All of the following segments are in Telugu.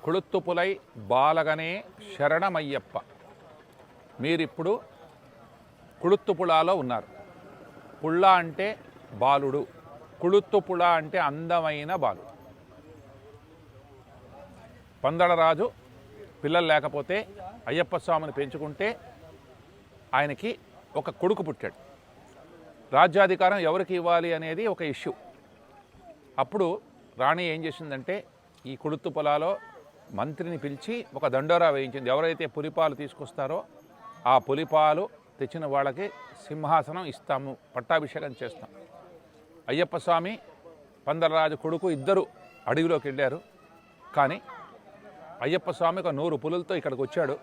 కుళుత్తుపులై బాలగనే శరణమయ్యప్ప. మీరిప్పుడు కుళుత్తుపుళాలో ఉన్నారు. పుళ్ళ అంటే బాలుడు, కుళుత్తుపుళ అంటే అందమైన బాలుడు. పందలరాజు పిల్లలు లేకపోతే అయ్యప్ప స్వామిని పెంచుకుంటే ఆయనకి ఒక కొడుకు పుట్టాడు. రాజ్యాధికారం ఎవరికి ఇవ్వాలి అనేది ఒక ఇష్యూ. అప్పుడు రాణి ఏం చేసిందంటే ఈ కుళుత్తు పొలాలో మంత్రిని పిలిచి ఒక దండోరా వేయించింది. ఎవరైతే పులిపాలు తీసుకొస్తారో ఆ పులిపాలు తెచ్చిన వాళ్ళకి సింహాసనం ఇస్తాము, పట్టాభిషేకం చేస్తాం. అయ్యప్ప స్వామి పందలరాజు కొడుకు ఇద్దరు అడవిలోకి వెళ్ళారు. కానీ అయ్యప్ప స్వామి ఒక 100 పులులతో ఇక్కడికి వచ్చాడు.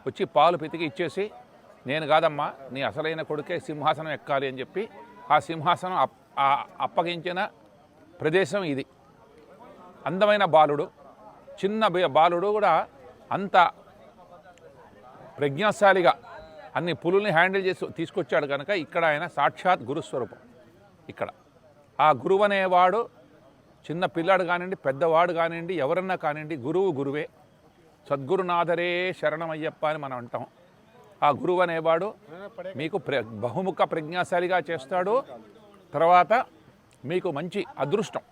వచ్చి పాలు పితికి ఇచ్చేసి, నేను కాదమ్మా నీ అసలైన కొడుకే సింహాసనం ఎక్కాలి అని చెప్పి ఆ సింహాసనం అప్పగించిన ప్రదేశం ఇది. అందమైన బాలుడు, చిన్న బాలుడు కూడా అంత ప్రజ్ఞాశాలిగా అన్ని పులుల్ని హ్యాండిల్ చేసి తీసుకొచ్చాడు కనుక ఇక్కడ ఆయన సాక్షాత్ గురుస్వరూపం. ఇక్కడ ఆ గురువు అనేవాడు చిన్న పిల్లాడు కానివ్వండి, పెద్దవాడు కానివ్వండి, ఎవరన్నా కానివ్వండి, గురువు గురువే. సద్గురునాథరే శరణమయ్యప్ప అని మనం అంటాం. ఆ గురువు అనేవాడు మీకు బహుముఖ ప్రజ్ఞాశాలిగా చేస్తాడు. తర్వాత మీకు మంచి అదృష్టం,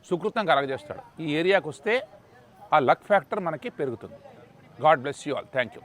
సుకృతం కలగజేస్తాడు. ఈ ఏరియాకి వస్తే ఆ లక్ ఫ్యాక్టర్ మనకి పెరుగుతుంది. God bless you all. Thank you.